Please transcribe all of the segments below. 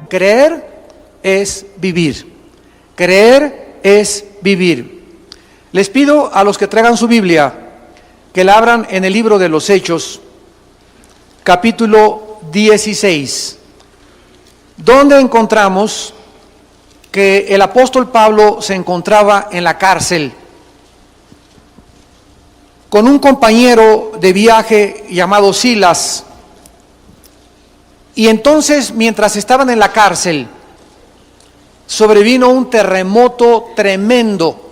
Creer es vivir. Creer es vivir. Les pido a los que traigan su Biblia que la abran en el libro de los Hechos, capítulo 16, donde encontramos que el apóstol Pablo se encontraba en la cárcel con un compañero de viaje llamado Silas. Y entonces, mientras estaban en la cárcel, sobrevino un terremoto tremendo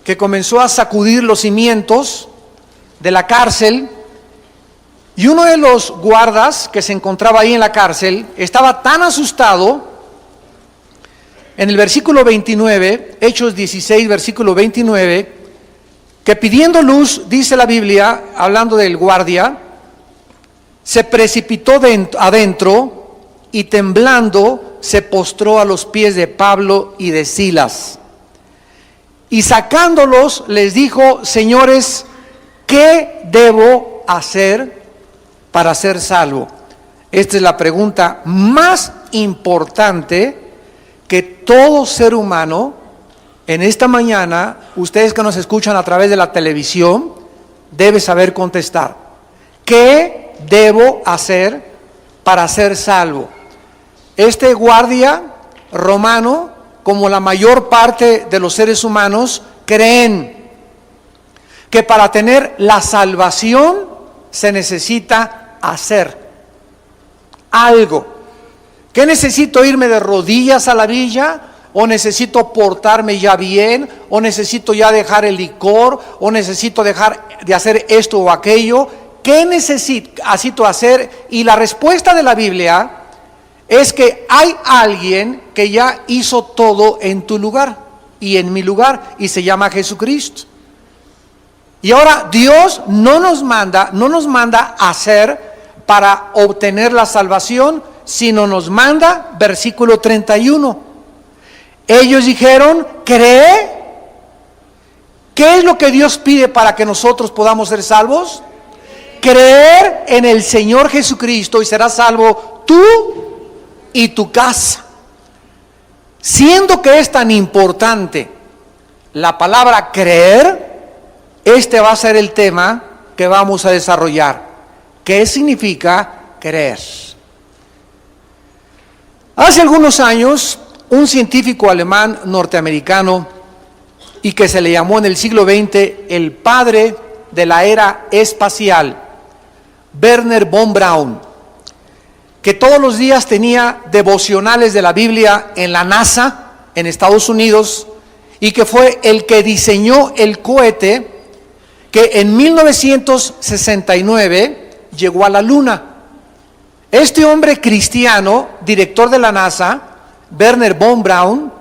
que comenzó a sacudir los cimientos de la cárcel, y uno de los guardas que se encontraba ahí en la cárcel estaba tan asustado. En el versículo 29, Hechos 16, versículo 29, que pidiendo luz, dice la Biblia, hablando del guardia, se precipitó adentro y temblando se postró a los pies de Pablo y de Silas. Y sacándolos les dijo: señores, ¿qué debo hacer para ser salvo? Esta es la pregunta más importante que todo ser humano en esta mañana, ustedes que nos escuchan a través de la televisión, debe saber contestar. ¿Qué debo hacer para ser salvo? Este guardia romano, como la mayor parte de los seres humanos, creen que para tener la salvación se necesita hacer algo. ¿Qué necesito? ¿Irme de rodillas a la villa? ¿O necesito portarme ya bien? ¿O necesito ya dejar el licor? ¿O necesito dejar de hacer esto o aquello? ¿Qué necesito hacer? Y la respuesta de la Biblia es que hay alguien que ya hizo todo en tu lugar y en mi lugar, y se llama Jesucristo. Y ahora Dios no nos manda a hacer para obtener la salvación, sino nos manda, versículo 31. Ellos dijeron: ¿cree? ¿Qué es lo que Dios pide para que nosotros podamos ser salvos? Creer en el Señor Jesucristo y serás salvo tú y tu casa. Siendo que es tan importante la palabra creer, este va a ser el tema que vamos a desarrollar. ¿Qué significa creer? Hace algunos años, un científico alemán norteamericano, y que se le llamó en el siglo XX el padre de la era espacial, Wernher von Braun, que todos los días tenía devocionales de la Biblia en la NASA, en Estados Unidos, y que fue el que diseñó el cohete que en 1969 llegó a la Luna. Este hombre cristiano, director de la NASA, Wernher von Braun,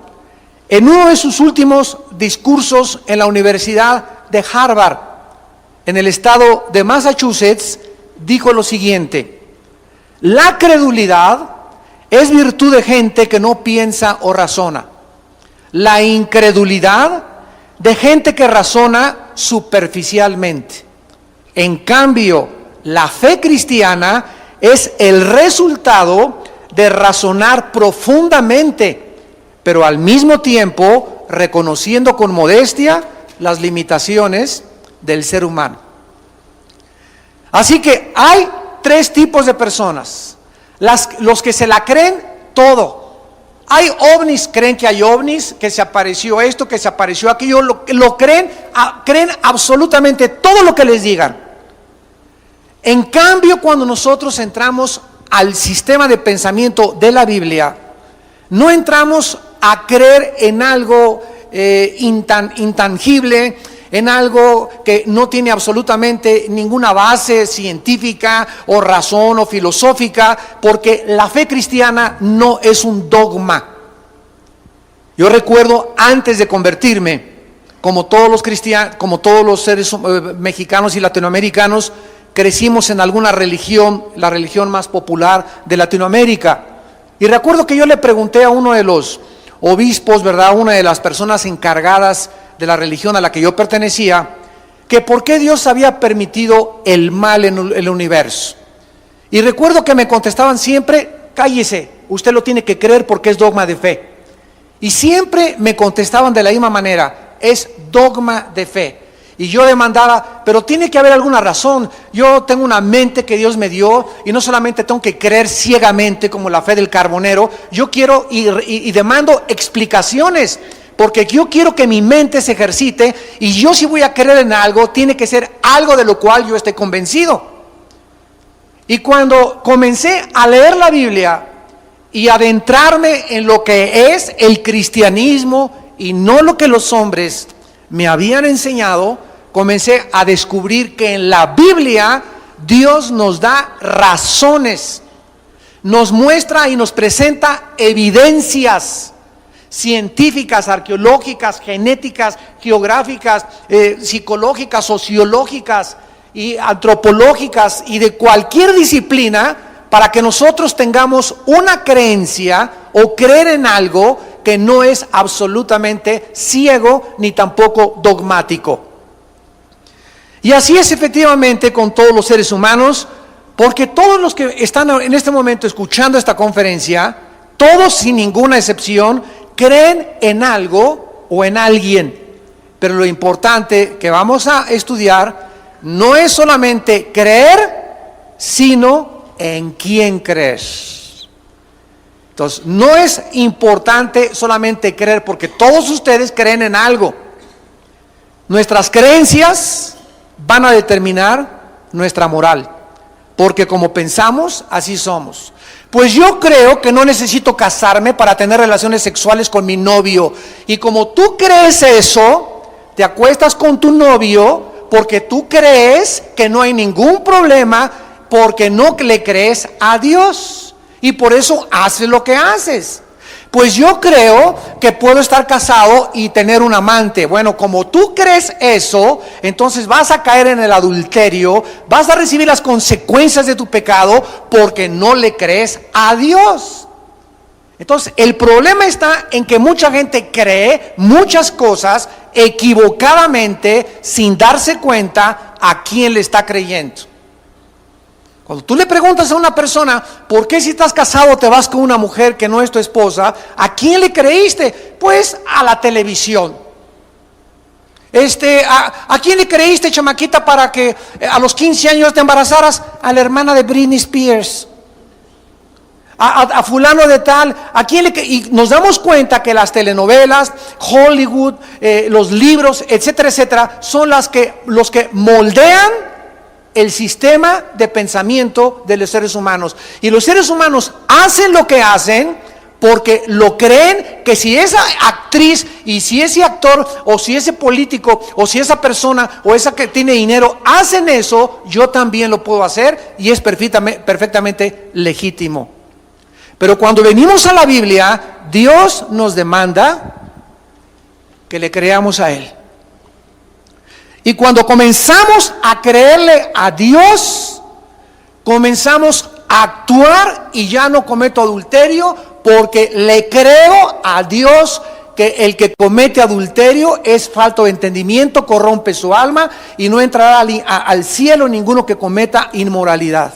en uno de sus últimos discursos en la Universidad de Harvard, en el estado de Massachusetts, dijo lo siguiente: la credulidad es virtud de gente que no piensa o razona. La incredulidad de gente que razona superficialmente. En cambio, la fe cristiana es el resultado de razonar profundamente, pero al mismo tiempo reconociendo con modestia las limitaciones del ser humano. Así que hay tres tipos de personas: los que se la creen todo. Hay ovnis, creen que hay ovnis, que se apareció esto, que se apareció aquello, lo creen absolutamente todo lo que les digan. En cambio, cuando nosotros entramos al sistema de pensamiento de la Biblia, no entramos a creer en algo intangible, en algo que no tiene absolutamente ninguna base científica o razón o filosófica, porque la fe cristiana no es un dogma. Yo recuerdo, antes de convertirme, como todos los cristianos, como todos los seres mexicanos y latinoamericanos, crecimos en alguna religión, la religión más popular de Latinoamérica. Y recuerdo que yo le pregunté a uno de los obispos, ¿verdad?, una de las personas encargadas de la religión a la que yo pertenecía, que por qué Dios había permitido el mal en el universo. Y recuerdo que me contestaban siempre cállese, usted lo tiene que creer porque es dogma de fe. Y siempre me contestaban de la misma manera, es dogma de fe. Y yo demandaba, pero tiene que haber alguna razón. Yo tengo una mente que Dios me dio y no solamente tengo que creer ciegamente como la fe del carbonero. Yo quiero y demando explicaciones, porque yo quiero que mi mente se ejercite, y yo si voy a creer en algo, tiene que ser algo de lo cual yo esté convencido. Y cuando comencé a leer la Biblia y adentrarme en lo que es el cristianismo y no lo que los hombres me habían enseñado, comencé a descubrir que en la Biblia Dios nos da razones, nos muestra y nos presenta evidencias científicas, arqueológicas, genéticas, geográficas, psicológicas, sociológicas y antropológicas y de cualquier disciplina, para que nosotros tengamos una creencia o creer en algo que no es absolutamente ciego ni tampoco dogmático. Y así es efectivamente con todos los seres humanos, porque todos los que están en este momento escuchando esta conferencia, todos sin ninguna excepción, creen en algo o en alguien. Pero lo importante que vamos a estudiar no es solamente creer, sino en quién crees. Entonces, no es importante solamente creer, porque todos ustedes creen en algo. Nuestras creencias van a determinar nuestra moral, porque como pensamos, así somos. Pues yo creo que no necesito casarme para tener relaciones sexuales con mi novio. Y como tú crees eso, te acuestas con tu novio porque tú crees que no hay ningún problema, porque no le crees a Dios. Y por eso haces lo que haces. Pues yo creo que puedo estar casado y tener un amante. Bueno, como tú crees eso, entonces vas a caer en el adulterio, vas a recibir las consecuencias de tu pecado porque no le crees a Dios. Entonces, el problema está en que mucha gente cree muchas cosas equivocadamente sin darse cuenta a quién le está creyendo. Cuando tú le preguntas a una persona, ¿por qué si estás casado te vas con una mujer que no es tu esposa? ¿A quién le creíste? Pues a la televisión. ¿A quién le creíste, chamaquita, para que a los 15 años te embarazaras? A la hermana de Britney Spears. A fulano de tal. ¿A quién le Y nos damos cuenta que las telenovelas, Hollywood, los libros, etcétera, etcétera, son los que moldean el sistema de pensamiento de los seres humanos. Y los seres humanos hacen lo que hacen porque lo creen, que si esa actriz y si ese actor o si ese político o si esa persona o esa que tiene dinero hacen eso, yo también lo puedo hacer, y es perfectamente legítimo. Pero cuando venimos a la Biblia, Dios nos demanda que le creamos a Él. Y cuando comenzamos a creerle a Dios, comenzamos a actuar, y ya no cometo adulterio porque le creo a Dios que el que comete adulterio es falto de entendimiento, corrompe su alma y no entrará al cielo ninguno que cometa inmoralidad.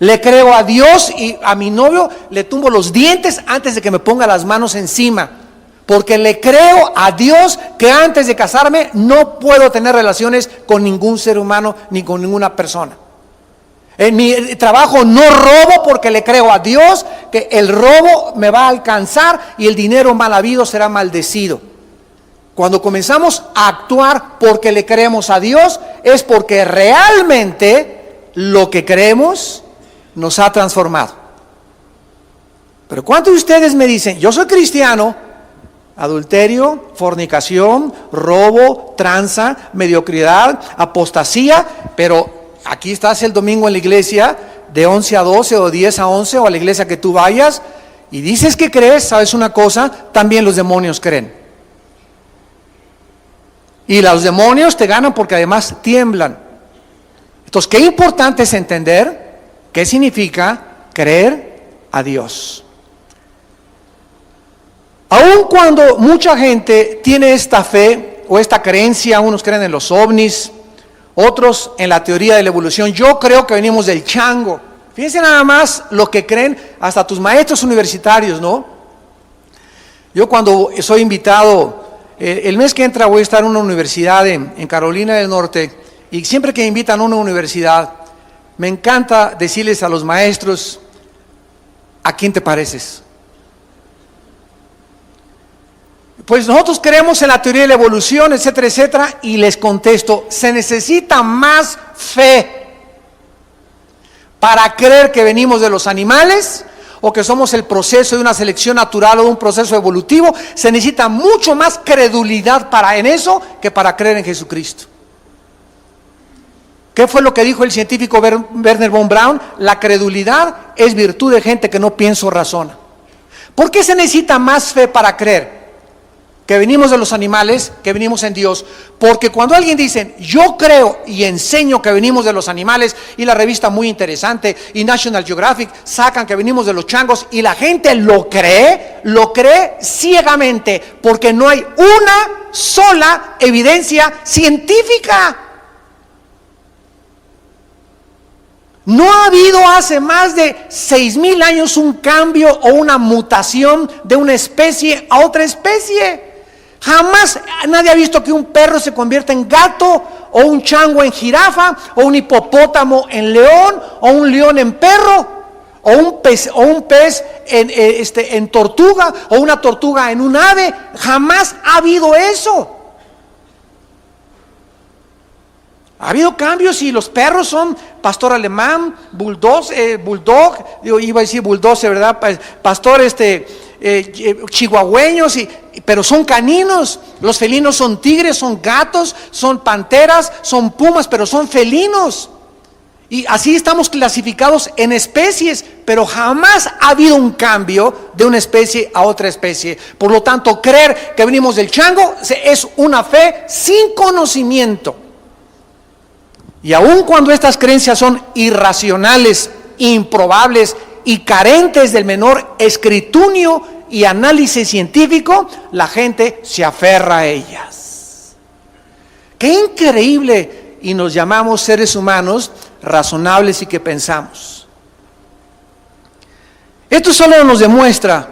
Le creo a Dios, y a mi novio le tumbo los dientes antes de que me ponga las manos encima. Porque le creo a Dios que antes de casarme no puedo tener relaciones con ningún ser humano ni con ninguna persona. En mi trabajo no robo porque le creo a Dios que el robo me va a alcanzar y el dinero mal habido será maldecido. Cuando comenzamos a actuar porque le creemos a Dios, es porque realmente lo que creemos nos ha transformado. Pero ¿cuántos de ustedes me dicen, yo soy cristiano? Adulterio, fornicación, robo, tranza, mediocridad, apostasía, pero aquí estás el domingo en la iglesia de 11 a 12 o 10 a 11 o a la iglesia que tú vayas y dices que crees. ¿Sabes una cosa? También los demonios creen. Y los demonios te ganan porque además tiemblan. Entonces, qué importante es entender qué significa creer a Dios. Aun cuando mucha gente tiene esta fe o esta creencia, unos creen en los ovnis, otros en la teoría de la evolución. Yo creo que venimos del chango. Fíjense nada más lo que creen hasta tus maestros universitarios, ¿no? Yo cuando soy invitado, el mes que entra voy a estar en una universidad en Carolina del Norte, y siempre que me invitan a una universidad, me encanta decirles a los maestros, ¿a quién te pareces? Pues nosotros creemos en la teoría de la evolución, etcétera, etcétera, y les contesto, se necesita más fe para creer que venimos de los animales o que somos el proceso de una selección natural o de un proceso evolutivo. Se necesita mucho más credulidad en eso que para creer en Jesucristo. ¿Qué fue lo que dijo el científico Wernher von Braun? La credulidad es virtud de gente que no piensa o razona. ¿Por qué se necesita más fe para creer que venimos de los animales, que venimos en Dios? Porque cuando alguien dice, yo creo y enseño que venimos de los animales, y la revista Muy Interesante y National Geographic sacan que venimos de los changos, y la gente lo cree ciegamente, porque no hay una sola evidencia científica. No ha habido hace más de 6,000 años un cambio o una mutación de una especie a otra especie. Jamás nadie ha visto que un perro se convierta en gato, o un chango en jirafa, o un hipopótamo en león, o un león en perro, o un pez en tortuga, o una tortuga en un ave. Jamás ha habido eso. Ha habido cambios y los perros son pastor alemán, bulldog, iba a decir bulldozer, ¿verdad? Pastor chihuahueños, pero son caninos. Los felinos son tigres, son gatos, son panteras, son pumas, pero son felinos. Y así estamos clasificados en especies, pero jamás ha habido un cambio de una especie a otra especie. Por lo tanto, creer que venimos del chango es una fe sin conocimiento. Y aun cuando estas creencias son irracionales, improbables y carentes del menor escrutinio y análisis científico, la gente se aferra a ellas. ¡Qué increíble! Y nos llamamos seres humanos razonables y que pensamos. Esto solo nos demuestra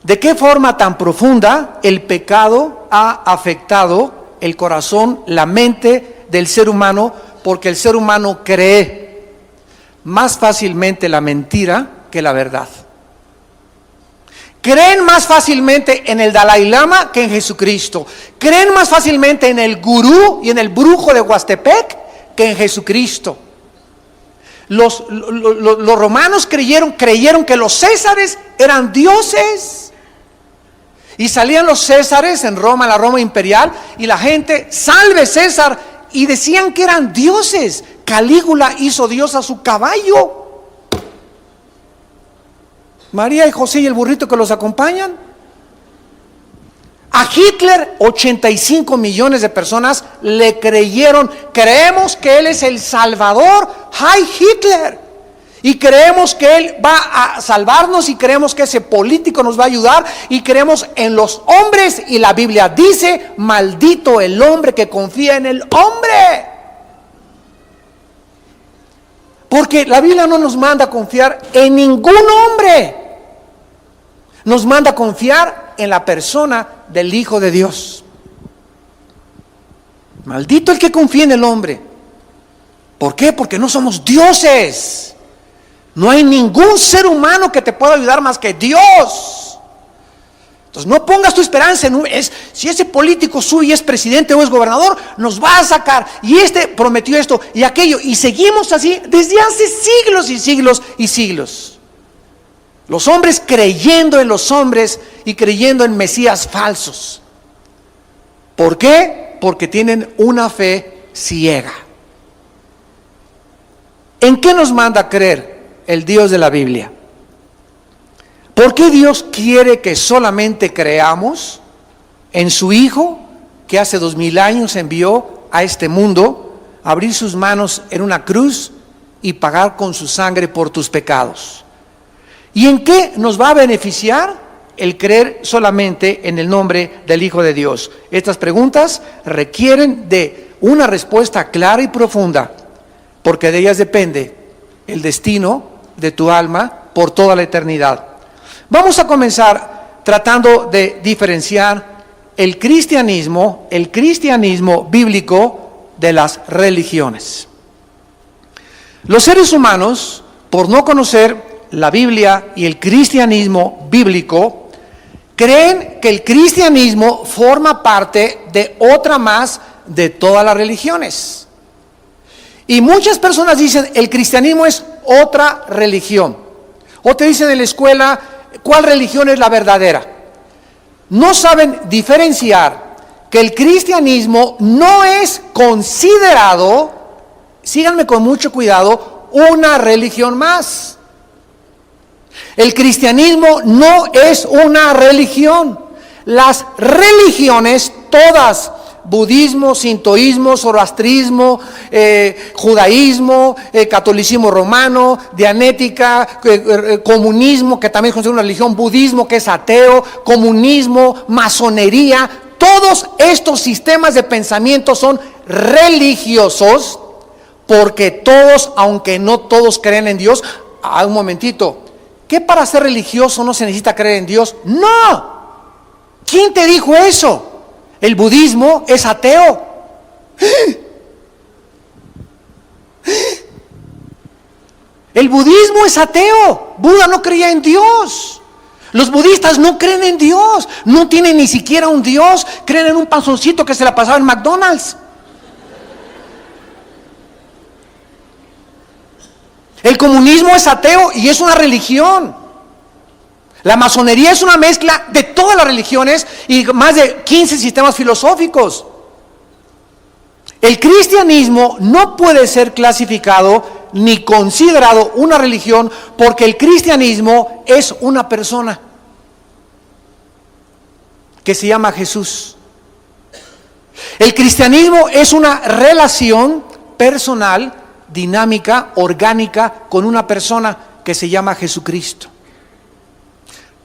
de qué forma tan profunda el pecado ha afectado el corazón, la mente del ser humano, porque el ser humano cree más fácilmente la mentira que la verdad. Creen más fácilmente en el Dalai Lama que en Jesucristo. Creen más fácilmente en el gurú y en el brujo de Huastepec que en Jesucristo. Los romanos creyeron que los césares eran dioses. Y salían los césares en Roma, la Roma imperial, y la gente, salve César, y decían que eran dioses. Calígula hizo Dios a su caballo. María y José y el burrito que los acompañan. A Hitler, 85 millones de personas le creyeron. Creemos que él es el Salvador. ¡Ay, Hitler! Y creemos que él va a salvarnos, y creemos que ese político nos va a ayudar, y creemos en los hombres, y la Biblia dice, maldito el hombre que confía en el hombre. Porque la Biblia no nos manda a confiar en ningún hombre, nos manda a confiar en la persona del Hijo de Dios. Maldito el que confía en el hombre. ¿Por qué? Porque no somos dioses. No hay ningún ser humano que te pueda ayudar más que Dios. Entonces no pongas tu esperanza en si ese político sube y es presidente o es gobernador, nos va a sacar, y este prometió esto y aquello, y seguimos así desde hace siglos y siglos y siglos. Los hombres creyendo en los hombres y creyendo en mesías falsos. ¿Por qué? Porque tienen una fe ciega. ¿En qué nos manda a creer el Dios de la Biblia? ¿Por qué Dios quiere que solamente creamos en su Hijo, que hace 2000 años envió a este mundo a abrir sus manos en una cruz y pagar con su sangre por tus pecados? ¿Y en qué nos va a beneficiar el creer solamente en el nombre del Hijo de Dios? Estas preguntas requieren de una respuesta clara y profunda, porque de ellas depende el destino de tu alma por toda la eternidad. Vamos a comenzar tratando de diferenciar el cristianismo bíblico de las religiones. Los seres humanos, por no conocer la Biblia y el cristianismo bíblico, creen que el cristianismo forma parte de otra más de todas las religiones. Y muchas personas dicen, el cristianismo es otra religión. O te dicen en la escuela, ¿cuál religión es la verdadera? No saben diferenciar que el cristianismo no es considerado, síganme con mucho cuidado, una religión más. El cristianismo no es una religión. Las religiones todas, budismo, sintoísmo, zoroastrismo, judaísmo, catolicismo romano, dianética, comunismo, que también es considerado una religión, budismo, que es ateo, comunismo, masonería, todos estos sistemas de pensamiento son religiosos, porque todos, aunque no todos creen en Dios, un momentito, ¿qué para ser religioso no se necesita creer en Dios? ¡No! ¿Quién te dijo eso? El budismo es ateo. El budismo es ateo. Buda no creía en Dios. Los budistas no creen en Dios. No tienen ni siquiera un Dios. Creen en un panzoncito que se la pasaba en McDonald's. El comunismo es ateo y es una religión. La masonería es una mezcla de todas las religiones y más de 15 sistemas filosóficos. El cristianismo no puede ser clasificado ni considerado una religión porque el cristianismo es una persona que se llama Jesús. El cristianismo es una relación personal, dinámica, orgánica con una persona que se llama Jesucristo.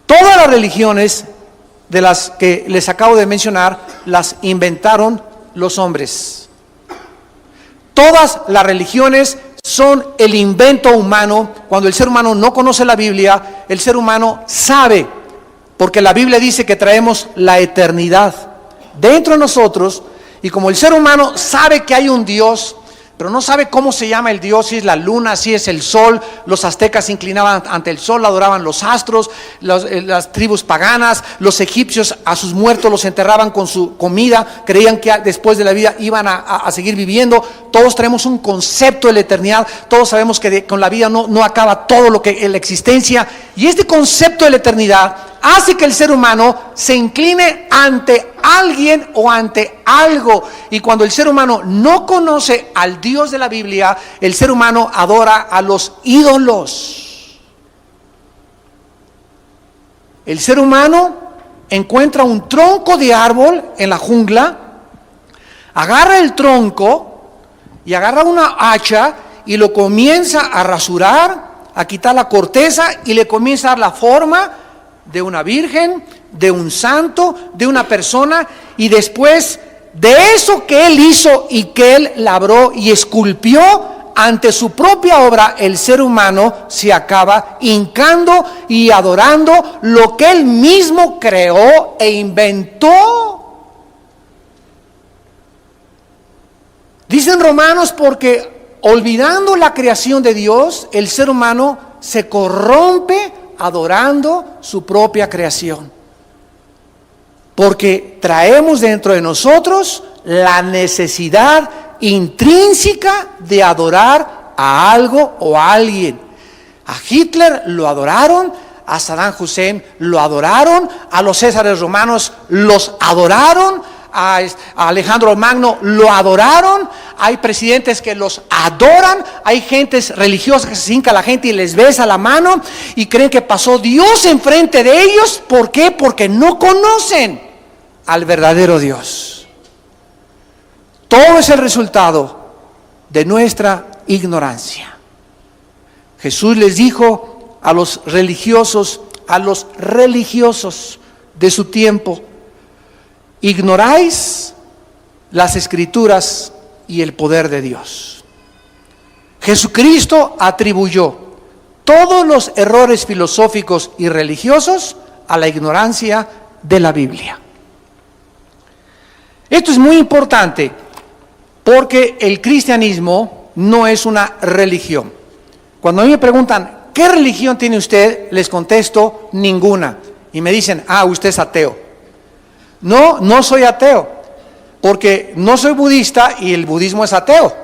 Todas las religiones de las que les acabo de mencionar las inventaron los hombres. Todas las religiones son el invento humano. Cuando el ser humano no conoce la Biblia, el ser humano sabe, porque la Biblia dice que traemos la eternidad dentro de nosotros, y como el ser humano sabe que hay un Dios, pero no sabe cómo se llama el Dios, si es la luna, si es el sol. Los aztecas se inclinaban ante el sol, adoraban los astros, las tribus paganas, los egipcios a sus muertos los enterraban con su comida, creían que después de la vida iban a seguir viviendo. Todos tenemos un concepto de la eternidad, todos sabemos que con la vida no acaba todo lo que en la existencia, y este concepto de la eternidad hace que el ser humano se incline ante alguien o ante algo. Y cuando el ser humano no conoce al Dios de la Biblia, el ser humano adora a los ídolos. El ser humano encuentra un tronco de árbol en la jungla, agarra el tronco y agarra una hacha y lo comienza a rasurar, a quitar la corteza, y le comienza a dar la forma de una virgen, de un santo, de una persona, y después de eso que él hizo y que él labró y esculpió, ante su propia obra el ser humano se acaba hincando y adorando lo que él mismo creó e inventó. Dicen Romanos, porque olvidando la creación de Dios, el ser humano se corrompe adorando su propia creación, porque traemos dentro de nosotros la necesidad intrínseca de adorar a algo o a alguien. A Hitler lo adoraron, a Saddam Hussein lo adoraron, a los Césares romanos los adoraron, a Alejandro Magno lo adoraron. Hay presidentes que los adoran, hay gentes religiosas que se hinca a la gente y les besa la mano y creen que pasó Dios enfrente de ellos. ¿Por qué? Porque no conocen al verdadero Dios. Todo es el resultado de nuestra ignorancia. Jesús les dijo a los religiosos de su tiempo: ignoráis las Escrituras y el poder de Dios. Jesucristo atribuyó todos los errores filosóficos y religiosos a la ignorancia de la Biblia. Esto es muy importante porque el cristianismo no es una religión. Cuando a mí me preguntan, ¿qué religión tiene usted?, les contesto, ninguna. Y me dicen, usted es ateo. No, no soy ateo, porque no soy budista y el budismo es ateo.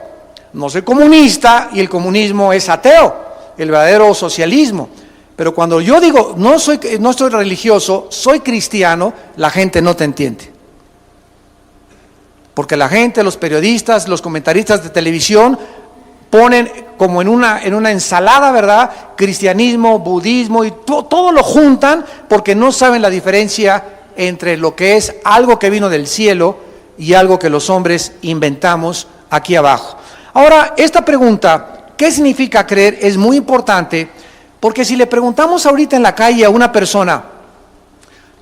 No soy comunista y el comunismo es ateo, el verdadero socialismo. Pero cuando yo digo, no soy religioso, soy cristiano, la gente no te entiende. Porque la gente, los periodistas, los comentaristas de televisión ponen como en una ensalada, ¿verdad?, cristianismo, budismo y todo lo juntan porque no saben la diferencia entre lo que es algo que vino del cielo y algo que los hombres inventamos aquí abajo. Ahora, esta pregunta, ¿qué significa creer?, es muy importante, porque si le preguntamos ahorita en la calle a una persona,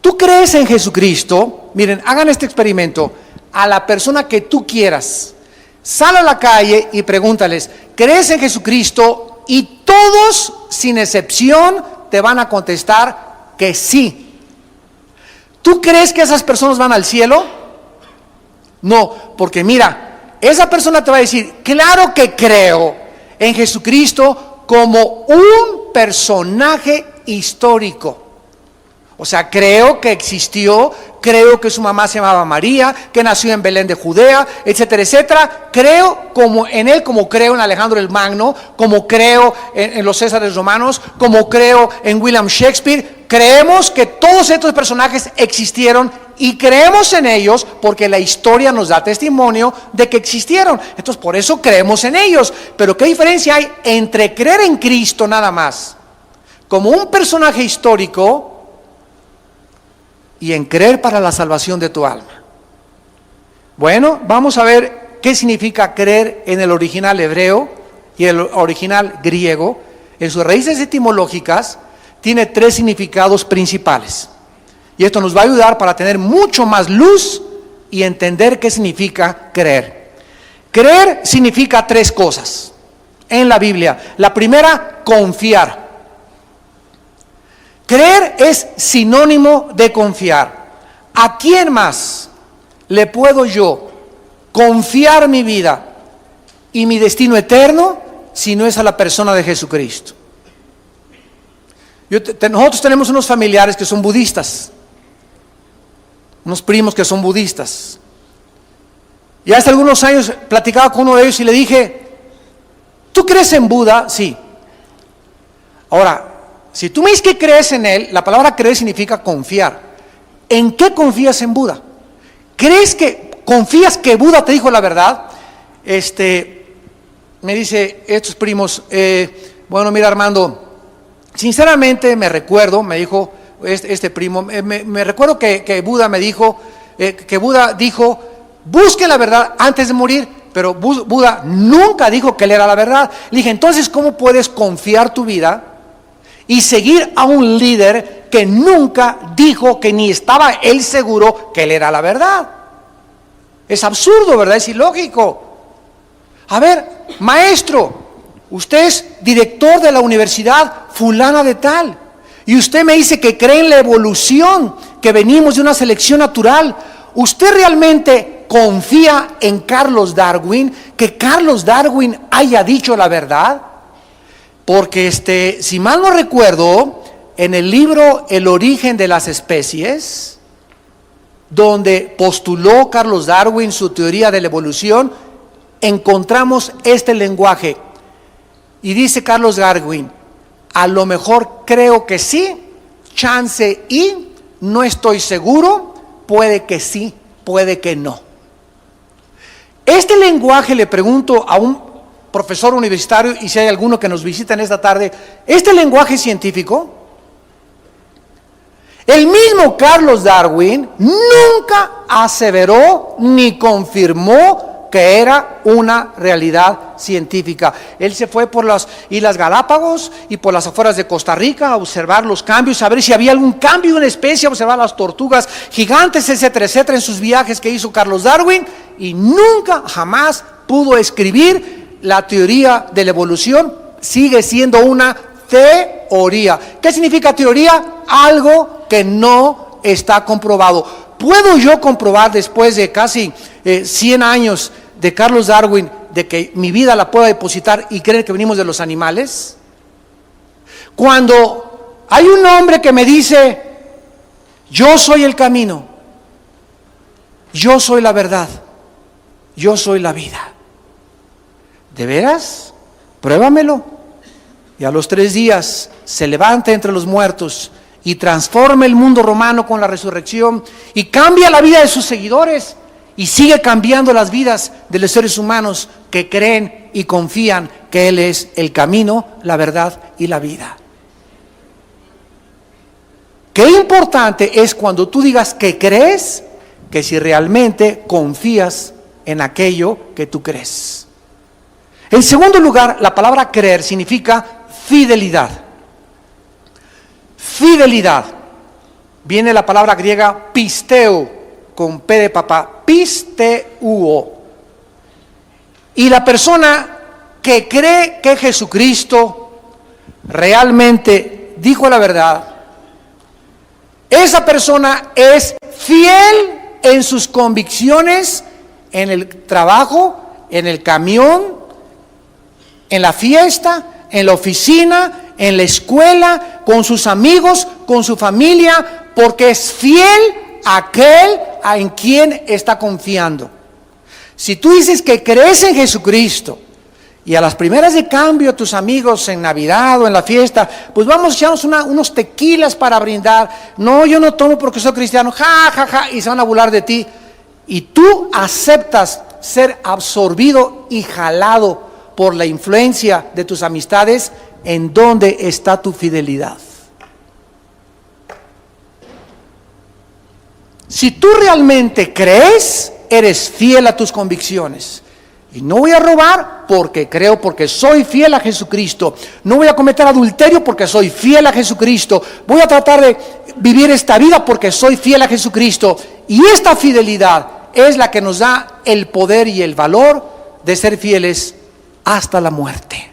¿tú crees en Jesucristo? Miren, hagan este experimento, a la persona que tú quieras, sal a la calle y pregúntales, ¿crees en Jesucristo? Y todos, sin excepción, te van a contestar que sí. ¿Tú crees que esas personas van al cielo? No, porque mira, esa persona te va a decir, claro que creo en Jesucristo como un personaje histórico. O sea, creo que existió, creo que su mamá se llamaba María, que nació en Belén de Judea, etcétera, etcétera. Creo en él, como creo en Alejandro el Magno, como creo en los Césares romanos, como creo en William Shakespeare. Creemos que todos estos personajes existieron y creemos en ellos porque la historia nos da testimonio de que existieron. Entonces, por eso creemos en ellos. Pero ¿qué diferencia hay entre creer en Cristo nada más, como un personaje histórico, y en creer para la salvación de tu alma? Bueno, vamos a ver qué significa creer en el original hebreo y el original griego. En sus raíces etimológicas tiene 3 significados principales. Y esto nos va a ayudar para tener mucho más luz y entender qué significa creer. Creer significa 3 cosas en la Biblia. La primera, confiar. Creer es sinónimo de confiar. ¿A quién más le puedo yo confiar mi vida y mi destino eterno si no es a la persona de Jesucristo? Nosotros tenemos unos familiares que son budistas, unos primos que son budistas. Y hace algunos años platicaba con uno de ellos y le dije, ¿tú crees en Buda? Sí. Ahora, si tú me dices que crees en él, la palabra creer significa confiar. ¿En qué confías en Buda? ¿Confías que Buda te dijo la verdad? Me dice estos primos, bueno, mira, Armando, sinceramente me dijo este primo, me recuerdo que Buda me dijo, busque la verdad antes de morir, pero Buda nunca dijo que él era la verdad. Le dije, entonces, ¿cómo puedes confiar tu vida y seguir a un líder que nunca dijo, que ni estaba él seguro que él era la verdad? Es absurdo, ¿verdad? Es ilógico. A ver, maestro, usted es director de la universidad fulana de tal, y usted me dice que cree en la evolución, que venimos de una selección natural. ¿Usted realmente confía en Carlos Darwin, que Carlos Darwin haya dicho la verdad? Porque si mal no recuerdo, en el libro El origen de las especies, donde postuló Carlos Darwin su teoría de la evolución, encontramos este lenguaje. Y dice Carlos Darwin, a lo mejor creo que sí, chance y, no estoy seguro, puede que sí, puede que no. Este lenguaje, le pregunto a un profesor universitario, y si hay alguno que nos visita en esta tarde, este lenguaje científico, el mismo Carlos Darwin nunca aseveró ni confirmó que era una realidad científica. Él se fue por las Islas Galápagos y por las afueras de Costa Rica a observar los cambios, a ver si había algún cambio en especie, a observar las tortugas gigantes, etcétera, etcétera, en sus viajes que hizo Carlos Darwin, y nunca, jamás pudo escribir la teoría de la evolución sigue siendo una teoría. ¿Qué significa teoría? Algo que no está comprobado. ¿Puedo yo comprobar después de casi 100 años de Carlos Darwin de que mi vida la pueda depositar y creer que venimos de los animales? Cuando hay un hombre que me dice, yo soy el camino, yo soy la verdad, yo soy la vida. ¿De veras? Pruébamelo. Y a los 3 días se levanta entre los muertos y transforma el mundo romano con la resurrección y cambia la vida de sus seguidores y sigue cambiando las vidas de los seres humanos que creen y confían que Él es el camino, la verdad y la vida. Qué importante es cuando tú digas que crees, que si realmente confías en aquello que tú crees. En segundo lugar, la palabra creer significa fidelidad. Fidelidad. Viene la palabra griega pisteo, con P de papá, pisteuo. Y la persona que cree que Jesucristo realmente dijo la verdad, esa persona es fiel en sus convicciones, en el trabajo, en el camión, en la fiesta, en la oficina, en la escuela, con sus amigos, con su familia, porque es fiel a aquel en quien está confiando. Si tú dices que crees en Jesucristo y a las primeras de cambio tus amigos en Navidad o en la fiesta, pues vamos a echarnos unos tequilas para brindar. No, yo no tomo porque soy cristiano, ja, ja, ja, y se van a burlar de ti. Y tú aceptas ser absorbido y jalado por la influencia de tus amistades. ¿En dónde está tu fidelidad? Si tú realmente crees, eres fiel a tus convicciones. Y no voy a robar porque creo, porque soy fiel a Jesucristo. No voy a cometer adulterio porque soy fiel a Jesucristo. Voy a tratar de vivir esta vida porque soy fiel a Jesucristo. Y esta fidelidad es la que nos da el poder y el valor de ser fieles hasta la muerte.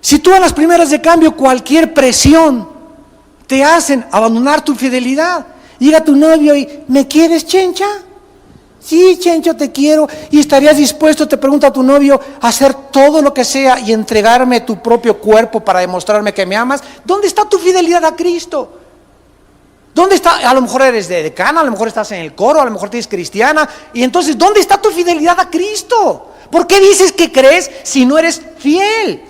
Si tú a las primeras de cambio cualquier presión te hacen abandonar tu fidelidad, llega tu novio y ¿me quieres, Chencha? Sí, Chencho, te quiero. ¿Y estarías dispuesto, te pregunta tu novio, a hacer todo lo que sea y entregarme tu propio cuerpo para demostrarme que me amas? ¿Dónde está tu fidelidad a Cristo? ¿Dónde está? A lo mejor eres de decana, a lo mejor estás en el coro, a lo mejor eres cristiana. Y entonces, ¿dónde está tu fidelidad a Cristo? ¿Por qué dices que crees si no eres fiel?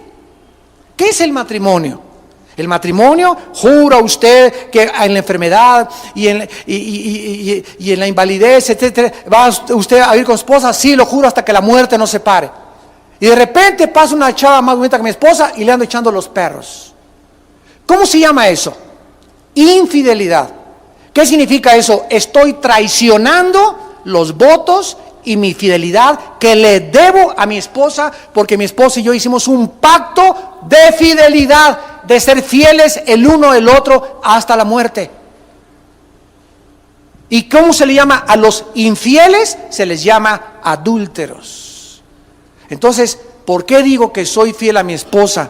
¿Qué es el matrimonio? El matrimonio, jura usted que en la enfermedad y en la invalidez, etcétera, va usted a vivir con su esposa. Sí, lo juro hasta que la muerte nos separe. Y de repente pasa una chava más bonita que mi esposa y le ando echando los perros. ¿Cómo se llama eso? Infidelidad. ¿Qué significa eso? Estoy traicionando los votos y mi fidelidad que le debo a mi esposa, porque mi esposa y yo hicimos un pacto de fidelidad, de ser fieles el uno al otro hasta la muerte. ¿Y cómo se le llama a los infieles? Se les llama adúlteros. Entonces, ¿por qué digo que soy fiel a mi esposa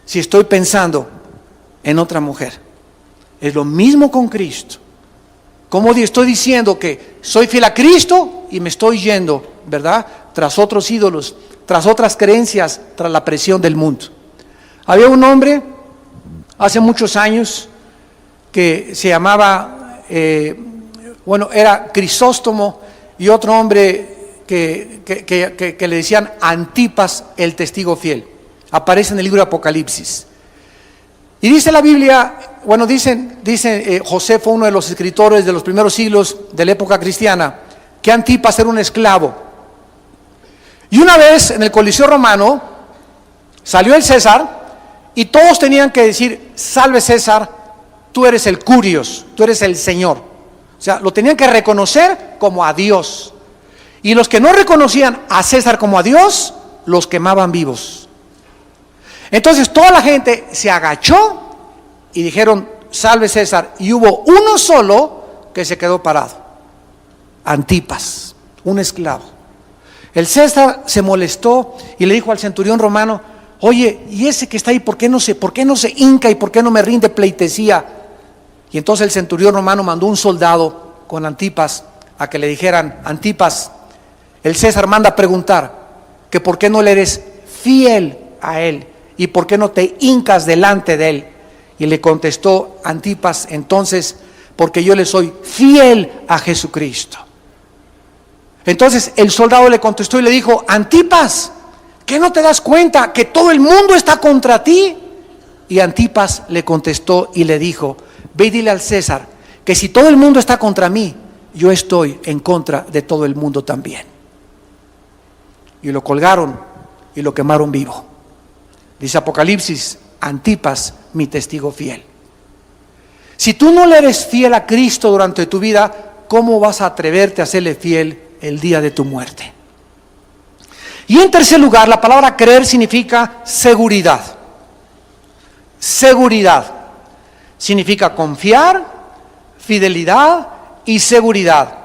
si estoy pensando en otra mujer? Es lo mismo con Cristo. Como estoy diciendo que soy fiel a Cristo y me estoy yendo, ¿verdad?, tras otros ídolos, tras otras creencias, tras la presión del mundo. Había un hombre hace muchos años que se llamaba, era Crisóstomo, y otro hombre que le decían Antipas, el testigo fiel. Aparece en el libro de Apocalipsis. Y dice la Biblia, dice José fue uno de los escritores de los primeros siglos de la época cristiana, que Antipas era un esclavo. Y una vez en el Coliseo Romano salió el César y todos tenían que decir: salve César, tú eres el Curios, tú eres el Señor. O sea, lo tenían que reconocer como a Dios. Y los que no reconocían a César como a Dios, los quemaban vivos. Entonces toda la gente se agachó y dijeron: salve César. Y hubo uno solo que se quedó parado: Antipas. un esclavo. El César se molestó y le dijo al centurión romano: oye, ¿y ese que está ahí por qué no se hinca y por qué no me rinde pleitesía? Y entonces el centurión romano mandó un soldado con Antipas a que le dijeran: Antipas, el César manda a preguntar que por qué no le eres fiel a él y por qué no te hincas delante de él. Y le contestó Antipas entonces: porque yo le soy fiel a Jesucristo. Entonces el soldado le contestó y le dijo: Antipas, ¿qué no te das cuenta que todo el mundo está contra ti? Y Antipas le contestó y le dijo: ve y dile al César que si todo el mundo está contra mí, yo estoy en contra de todo el mundo también. Y lo colgaron y lo quemaron vivo. Dice Apocalipsis: Antipas, mi testigo fiel. Si tú no le eres fiel a Cristo durante tu vida, ¿cómo vas a atreverte a serle fiel el día de tu muerte? Y en tercer lugar, la palabra creer significa seguridad. Seguridad significa confiar, fidelidad y seguridad.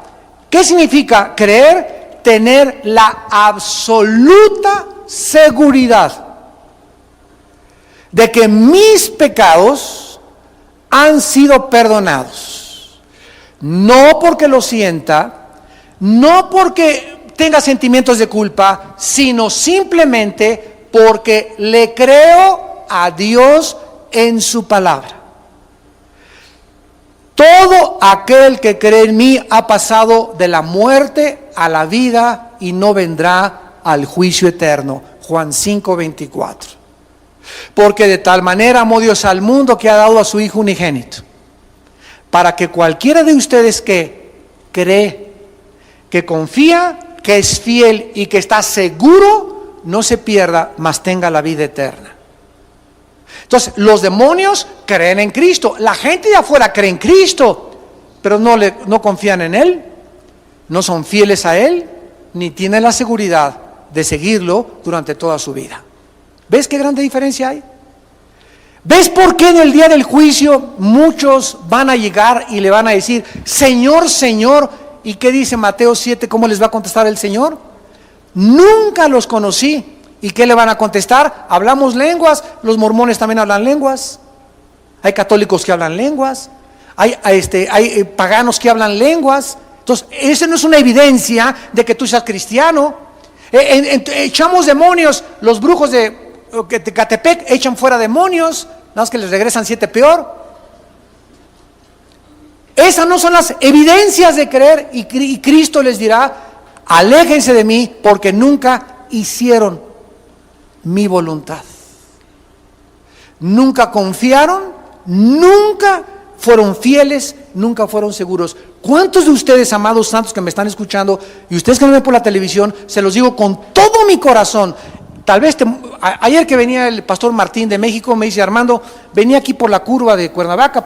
¿Qué significa creer? Tener la absoluta seguridad de que mis pecados han sido perdonados. No porque lo sienta, no porque tenga sentimientos de culpa, sino simplemente porque le creo a Dios en su palabra. Todo aquel que cree en mí ha pasado de la muerte a la vida y no vendrá al juicio eterno. Juan 5:24. Porque de tal manera amó Dios al mundo que ha dado a su Hijo unigénito, para que cualquiera de ustedes que cree, que confía, que es fiel y que está seguro, no se pierda, mas tenga la vida eterna. Entonces, los demonios creen en Cristo, la gente de afuera cree en Cristo, pero no confían en Él, no son fieles a Él, ni tienen la seguridad de seguirlo durante toda su vida. ¿Ves qué grande diferencia hay? ¿Ves por qué en el día del juicio muchos van a llegar y le van a decir: Señor, Señor? ¿Y qué dice Mateo 7? ¿Cómo les va a contestar el Señor? Nunca los conocí. ¿Y qué le van a contestar? Hablamos lenguas. Los mormones también hablan lenguas. Hay católicos que hablan lenguas. Hay paganos que hablan lenguas. Entonces, esa no es una evidencia de que tú seas cristiano. Echamos demonios. Los brujos de Catepec echan fuera demonios, nada más que les regresan 7 peor. Esas no son las evidencias de creer, y Cristo les dirá: aléjense de mí porque nunca hicieron mi voluntad. Nunca confiaron, nunca fueron fieles, nunca fueron seguros. ¿Cuántos de ustedes, amados santos que me están escuchando, y ustedes que me ven por la televisión, se los digo con todo mi corazón? Tal vez ayer que venía el pastor Martín de México, me dice: Armando, venía aquí por la curva de Cuernavaca,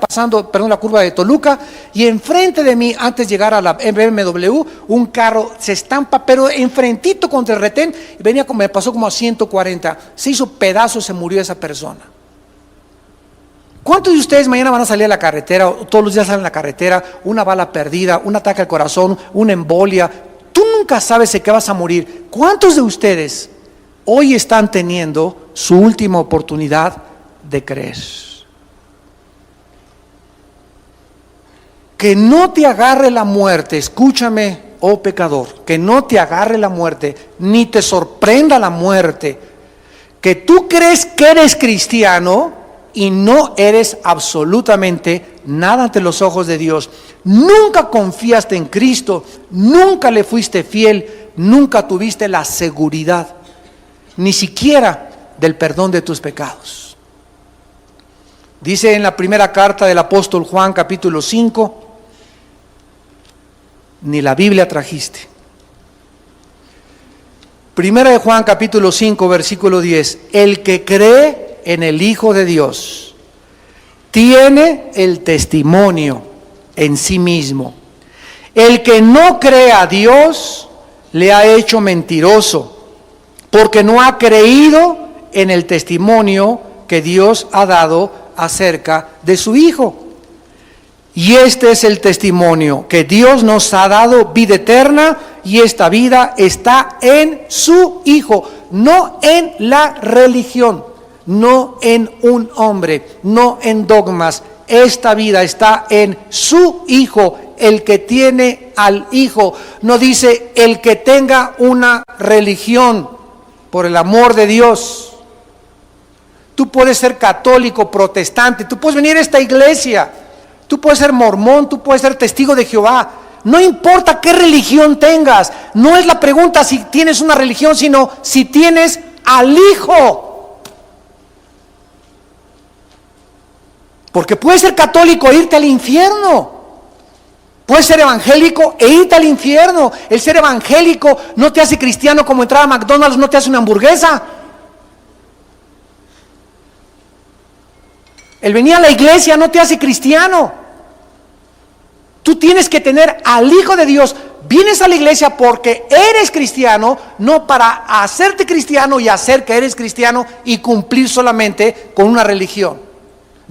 la curva de Toluca, y enfrente de mí, antes de llegar a la BMW, un carro se estampa, pero enfrentito contra el retén, y me pasó como a 140, se hizo pedazos, se murió esa persona. ¿Cuántos de ustedes mañana van a salir a la carretera, o todos los días salen a la carretera, una bala perdida, un ataque al corazón, una embolia? Tú nunca sabes de qué vas a morir. ¿Cuántos de ustedes hoy están teniendo su última oportunidad de creer? Que no te agarre la muerte, escúchame, oh pecador, que no te agarre la muerte, ni te sorprenda la muerte, que tú crees que eres cristiano y no eres absolutamente nada ante los ojos de Dios. Nunca confiaste en Cristo, nunca le fuiste fiel, nunca tuviste la seguridad ni siquiera del perdón de tus pecados. Dice en la primera carta del apóstol Juan, capítulo 5, ni la Biblia trajiste. Primera de Juan, capítulo 5, versículo 10. El que cree en el Hijo de Dios tiene el testimonio en sí mismo. El que no cree a Dios le ha hecho mentiroso, porque no ha creído en el testimonio que Dios ha dado acerca de su Hijo. Y este es el testimonio, que Dios nos ha dado vida eterna y esta vida está en su Hijo, no en la religión, no en un hombre, no en dogmas. Esta vida está en su Hijo, el que tiene al Hijo. No dice el que tenga una religión, por el amor de Dios. Tú puedes ser católico, protestante, tú puedes venir a esta iglesia, tú puedes ser mormón, tú puedes ser testigo de Jehová. No importa qué religión tengas, no es la pregunta si tienes una religión, sino si tienes al Hijo. Porque puedes ser católico e irte al infierno. Puedes ser evangélico e irte al infierno. El ser evangélico no te hace cristiano como entrar a McDonald's, no te hace una hamburguesa. El venir a la iglesia no te hace cristiano. Tú tienes que tener al Hijo de Dios. Vienes a la iglesia porque eres cristiano, no para hacerte cristiano y hacer que eres cristiano y cumplir solamente con una religión.